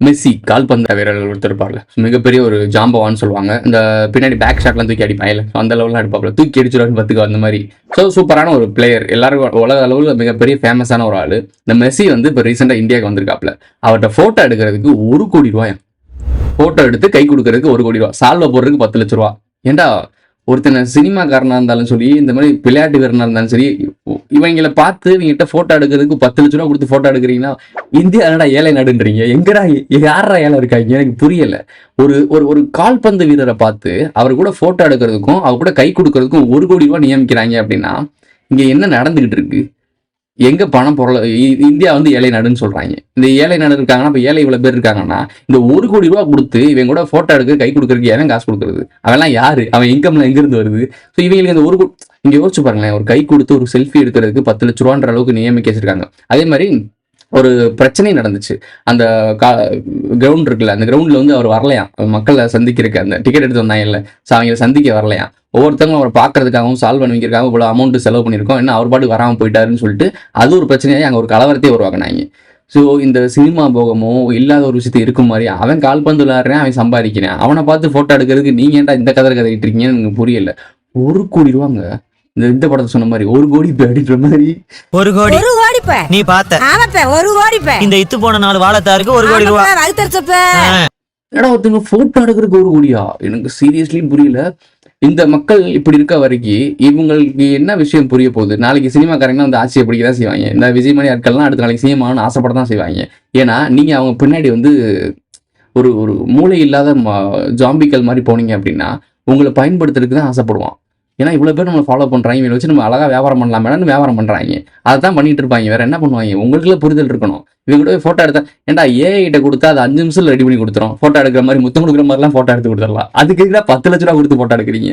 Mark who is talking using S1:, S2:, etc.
S1: Messi கால்பந்து வீரர்கள் ஒருத்தர் இருப்பார்ல, மிகப்பெரிய ஒரு ஜாம்பவான்னு சொல்லுவாங்க. இந்த பின்னாடி பேக் ஷாட்லாம் தூக்கி அடிப்பாங்கல்ல, அந்த லெவல்லாம் அடிப்பாப்ல, தூக்கி அடிச்சிருவாருன்னு பார்த்துக்கோ அந்த மாதிரி. ஸோ சூப்பரான ஒரு பிளேயர், எல்லாரும் உலக அளவில் மிகப்பெரிய ஃபேமஸான ஒரு ஆள். இந்த மெஸ்ஸி வந்து இப்போ ரீசெண்டாக இந்தியாவுக்கு வந்திருக்காப்ல, அவர்கிட்ட ஃபோட்டோ எடுக்கிறதுக்கு 1 கோடி ரூபாய், ஃபோட்டோ எடுத்து கை கொடுக்கறதுக்கு 1 கோடி ரூபா, சால்வை போடுறதுக்கு 10 லட்ச ரூபா. ஏண்டா ஒருத்தனை சினிமாக்காரனா இருந்தாலும் சரி, இந்த மாதிரி விளையாட்டு வீரனா இருந்தாலும் சரி, இவங்களை பார்த்து இவங்ககிட்ட போட்டோ எடுக்கிறதுக்கு 10 லட்ச ரூபா கொடுத்து போட்டோ எடுக்கிறீங்கன்னா, இந்தியா என்னடா ஏழை நாடுன்றீங்க? எங்கடா யாரா ஏழை இருக்காங்க? எனக்கு புரியல. ஒரு கால்பந்து வீரரை பார்த்து அவர் கூட போட்டோ எடுக்கிறதுக்கும் அவர் கூட கை கொடுக்கறதுக்கும் 1 கோடி ரூபாய் நியமிக்கிறாங்க அப்படின்னா, இங்க என்ன நடந்துகிட்டு இருக்கு? எங்க பணம் பொருள்? இந்தியா வந்து ஏழை நாடுன்னு சொல்றாங்க. இந்த ஏழை நாடு இருக்காங்கன்னா, இப்ப ஏழை இவ்வளவு பேர் இருக்காங்கன்னா, இந்த 1 கோடி ரூபாய் கொடுத்து இவங்க கூட போட்டோ எடுக்க கை கொடுக்கறதுக்கு ஏன் காசு கொடுக்குறது? அவெல்லாம் யாரு? அவன் இன்கம்ல எங்க இருந்து வருது? ஸோ இவங்களுக்கு இந்த இங்க யோசிச்சு பாருங்களேன், ஒரு கை கொடுத்து ஒரு செல்ஃபி எடுக்கிறதுக்கு 10 லட்ச ரூபான்ற அளவுக்கு நியமிக்க வச்சிருக்காங்க. அதே மாதிரி ஒரு பிரச்சனை நடந்துச்சு. அந்த கிரவுண்ட் இருக்குல்ல, அந்த கிரவுண்ட்ல வந்து அவர் வரலையாம், மக்களை சந்திக்கிறதுக்கு அந்த டிக்கெட் எடுத்து வந்தாங்கல்ல, அவங்களை சந்திக்க வரலையாம். ஒவ்வொருத்தவங்க அவரை பார்க்கறதுக்காகவும் சால்வ் பண்ணி வைக்கிறதுக்காகவும் இவ்வளோ அமௌண்ட் செலவு பண்ணியிருக்கோம், என்ன அவர் பாட்டு வராமல் போயிட்டாருன்னு சொல்லிட்டு அது ஒரு பிரச்சனையாகி அங்கே ஒரு கலவரத்தையே உருவாக்குனாங்க. ஸோ இந்த சினிமா போகமோ இல்லாத ஒரு விஷயத்தை இருக்கும் மாதிரி, அவன் கால்பந்து விளையாடுறேன், அவன் சம்பாதிக்கிறேன், அவனை பார்த்து ஃபோட்டோ எடுக்கிறதுக்கு நீங்கள் ஏன்டா இந்த கதை கதைக்கிட்டு இருக்கீங்கன்னு எனக்கு புரியல. 1 கோடி ரூபாங்க. இந்த படத்தை சொன்ன மாதிரி 1 கோடி அப்படின்ற மாதிரி
S2: 1 கோடி நீ பார்த்த 1 கோடி இந்த இத்து போன 4 வாழத்தாருக்கு 1 கோடி ரூபாய்.
S1: என்னடா ஒருத்தங்க போட்டோ எடுக்கிறதுக்கு 1 கோடியா? எனக்கு சீரியஸ்லி புரியல. இந்த மக்கள் இப்படி இருக்க வரைக்கும் இவங்களுக்கு என்ன விஷயம் புரிய போகுது? நாளைக்கு சினிமாக்காரங்க வந்து ஆட்சியை பிடிக்க தான் செய்வாங்க. இந்த விஜய் மணி ஆட்கள்லாம் அடுத்த நாளைக்கு சினிமான்னு ஆசைப்பட தான் செய்வாங்க. ஏன்னா நீங்க அவங்க பின்னாடி வந்து ஒரு மூளை இல்லாத ஜாம்பிக்கள் மாதிரி போனீங்க அப்படின்னா உங்களை பயன்படுத்துறதுக்கு தான் ஆசைப்படுவான். ஏன்னா இவ்வளவு பேர் நம்ம ஃபாலோ பண்றாங்க, இவங்களை வச்சு நம்ம அழகா வியாபாரம் பண்ணலாம் மேடம், வியாபாரம் பண்றாங்க. அதை தான் பண்ணிட்டு இருப்பாங்க. வேற என்ன பண்ணுவாங்க? உங்களுக்குள்ள புரிதல் இருக்கணும். இவங்க கூட போட்டோ எடுத்தா ஏன்டா ஏஐ கிட்ட கொடுத்தா அது 5 நிமிஷம் ரெடி பண்ணி கொடுத்துரும். போட்டோ எடுக்கிற மாதிரி முத்தம் கொடுக்குற மாதிரிலாம் போட்டோ எடுத்து கொடுத்துடலாம். அதுக்கு 10 லட்ச ரூபா கொடுத்து போட்டோ எடுக்கிறீங்க.